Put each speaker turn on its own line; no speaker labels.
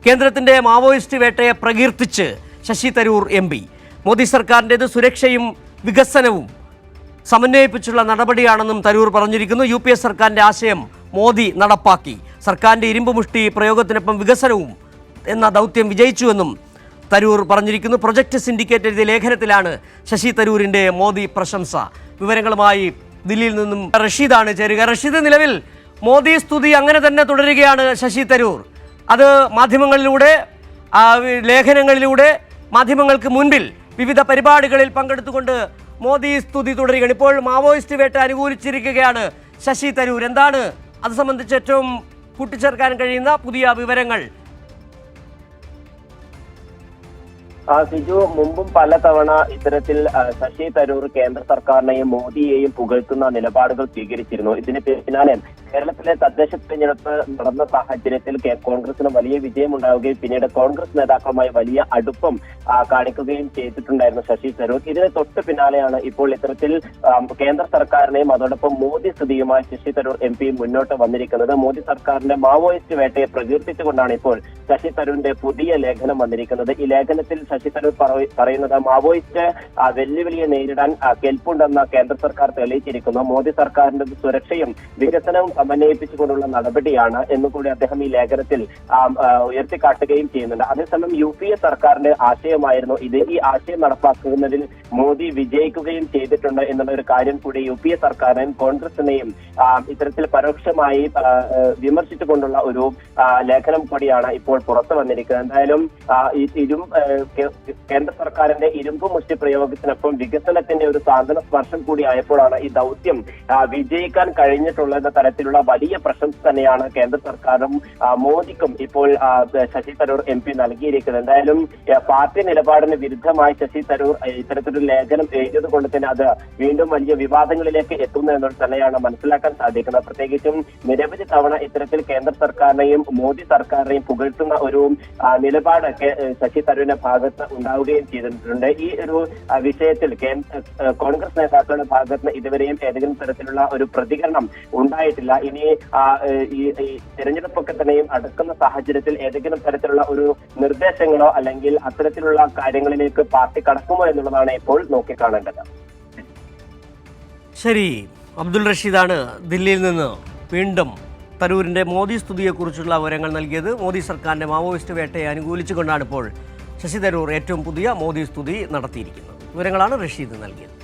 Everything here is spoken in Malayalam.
കേന്ദ്രത്തിൻ്റെ മാവോയിസ്റ്റ് വേട്ടയെ പ്രകീർത്തിച്ച് ശശി തരൂർ MP. മോദി സർക്കാരിൻ്റേത് സുരക്ഷയും വികസനവും സമന്വയിപ്പിച്ചുള്ള നടപടിയാണെന്നും തരൂർ പറഞ്ഞിരിക്കുന്നു. UPA സർക്കാരിൻ്റെ ആശയം മോദി നടപ്പാക്കി. സർക്കാരിൻ്റെ ഇരുമ്പ് മുഷ്ടി പ്രയോഗത്തിനൊപ്പം വികസനവും എന്ന ദൗത്യം വിജയിച്ചുവെന്നും തരൂർ പറഞ്ഞിരിക്കുന്നു. പ്രൊജക്ട് സിൻഡിക്കേറ്റ് എഴുതിയ ലേഖനത്തിലാണ് ശശി തരൂരിൻ്റെ മോദി പ്രശംസ. വിവരങ്ങളുമായി ദില്ലിയിൽ നിന്നും റഷീദാണ് ചേരുക. റഷീദ്, നിലവിൽ മോദി സ്തുതി അങ്ങനെ തന്നെ തുടരുകയാണ് ശശി തരൂർ. അത് മാധ്യമങ്ങളിലൂടെ, ലേഖനങ്ങളിലൂടെ, മാധ്യമങ്ങൾക്ക് മുൻപിൽ വിവിധ പരിപാടികളിൽ പങ്കെടുത്തുകൊണ്ട് മോദി സ്തുതി തുടരുകയാണ്. ഇപ്പോൾ മാവോയിസ്റ്റ് വേട്ട അനുകൂലിച്ചിരിക്കുകയാണ് ശശി തരൂർ. എന്താണ് അത് സംബന്ധിച്ച് ഏറ്റവും കൂട്ടിച്ചേർക്കാൻ കഴിയുന്ന പുതിയ വിവരങ്ങൾ?
സിജു, മുമ്പും പലതവണ ഇത്തരത്തിൽ ശശി തരൂർ കേന്ദ്ര സർക്കാരിനെയും മോദിയെയും പുകഴ്ത്തുന്ന നിലപാടുകൾ സ്വീകരിച്ചിരുന്നു. ഇതിന് പിന്നാലെ കേരളത്തിലെ തദ്ദേശ തെരഞ്ഞെടുപ്പ് നടന്ന സാഹചര്യത്തിൽ കോൺഗ്രസിന് വലിയ വിജയമുണ്ടാവുകയും പിന്നീട് കോൺഗ്രസ് നേതാക്കളുമായി വലിയ അടുപ്പം കാണിക്കുകയും ചെയ്തിട്ടുണ്ടായിരുന്നു ശശി തരൂർ. ഇതിന് തൊട്ട് പിന്നാലെയാണ് ഇപ്പോൾ ഇത്തരത്തിൽ കേന്ദ്ര സർക്കാരിനെയും അതോടൊപ്പം മോദി സ്തുതിയുമായി ശശി തരൂർ MP മുന്നോട്ട് വന്നിരിക്കുന്നത്. മോദി സർക്കാരിന്റെ മാവോയിസ്റ്റ് വേട്ടയെ പ്രകീർത്തിച്ചുകൊണ്ടാണ് ഇപ്പോൾ ശശി തരൂരിന്റെ പുതിയ ലേഖനം വന്നിരിക്കുന്നത്. ഈ ലേഖനത്തിൽ ശശി തരൂർ പറയുന്നത് മാവോയിസ്റ്റ് വെല്ലുവിളിയെ നേരിടാൻ കെൽപ്പുണ്ടെന്ന കേന്ദ്ര സർക്കാർ തെളിയിച്ചിരിക്കുന്നു. മോദി സർക്കാരിന്റെ സുരക്ഷയും വികസനവും സമന്വയിപ്പിച്ചുകൊണ്ടുള്ള നടപടിയാണ് എന്നുകൂടി അദ്ദേഹം ഈ ലേഖനത്തിൽ ഉയർത്തിക്കാട്ടുകയും ചെയ്യുന്നുണ്ട്. അതേസമയം UPA സർക്കാരിന്റെ ആശയമായിരുന്നു ഇത്. ഈ ആശയം നടപ്പാക്കുന്നതിൽ മോദി വിജയിക്കുകയും ചെയ്തിട്ടുണ്ട് എന്നുള്ള ഒരു കാര്യം കൂടി UPA സർക്കാരിനെയും കോൺഗ്രസിനെയും ഇത്തരത്തിൽ പരോക്ഷമായി വിമർശിച്ചുകൊണ്ടുള്ള ഒരു ലേഖനം കൂടിയാണ് ഇപ്പോൾ പുറത്തു വന്നിരിക്കുന്നത്. എന്തായാലും കേന്ദ്ര സർക്കാരിന്റെ ഇരുമ്പ് മുഷ്ടി പ്രയോഗത്തിനൊപ്പം വികസനത്തിന്റെ ഒരു സാന്ത്വന സ്പർശം കൂടി ആയപ്പോഴാണ് ഈ ദൗത്യം വിജയിക്കാൻ കഴിഞ്ഞിട്ടുള്ള തരത്തിലുള്ള വലിയ പ്രശംസ തന്നെയാണ് കേന്ദ്ര സർക്കാരും മോദിക്കും ഇപ്പോൾ ശശി തരൂർ MP നൽകിയിരിക്കുന്നത്. എന്തായാലും പാർട്ടി നിലപാടിന് വിരുദ്ധമായി ശശി തരൂർ ഇത്തരത്തിലൊരു ലേഖനം എഴുതിയത് കൊണ്ട് തന്നെ അത് വീണ്ടും വലിയ വിവാദങ്ങളിലേക്ക് എത്തുന്നു എന്നത് തന്നെയാണ് മനസ്സിലാക്കാൻ സാധിക്കുന്നത്. പ്രത്യേകിച്ചും നിരവധി തവണ ഇത്തരത്തിൽ കേന്ദ്ര സർക്കാരിനെയും മോദി സർക്കാരിനെയും പുകഴ്ത്തുന്ന ഒരു നിലപാട് ശശി തരൂരിന്റെ ഭാഗത്ത് ഉണ്ടാവുകയും ചെയ്തിട്ടുണ്ട്. ഈ ഒരു വിഷയത്തിൽ കോൺഗ്രസ് നേതാക്കളുടെ ഭാഗത്ത് ഇതുവരെയും ഏതെങ്കിലും തരത്തിലുള്ള ഒരു പ്രതികരണം ഉണ്ടായിട്ടില്ല. ഇനി ഈ തെരഞ്ഞെടുപ്പൊക്കെ തന്നെയും അടുക്കുന്ന സാഹചര്യത്തിൽ ഏതെങ്കിലും തരത്തിലുള്ള ഒരു നിർദ്ദേശങ്ങളോ അല്ലെങ്കിൽ അത്തരത്തിലുള്ള കാര്യങ്ങളിലേക്ക് പാർട്ടി കടക്കുമോ എന്നുള്ളതാണ് ഇപ്പോൾ നോക്കിക്കാണേണ്ടത്.
ശരി, അബ്ദുൾ റഷീദാണ് ദില്ലിയിൽ നിന്ന് വീണ്ടും തരൂരിൻ്റെ മോദി സ്തുതിയെക്കുറിച്ചുള്ള വിവരങ്ങൾ നൽകിയത്. മോദി സർക്കാരിൻ്റെ മാവോയിസ്റ്റ് വേട്ടയെ അനുകൂലിച്ചുകൊണ്ടാണ് ഇപ്പോൾ ശശി തരൂർ ഏറ്റവും പുതിയ മോദി സ്തുതി നടത്തിയിരിക്കുന്നത്. വിവരങ്ങളാണ് റഷീദ് നൽകിയത്.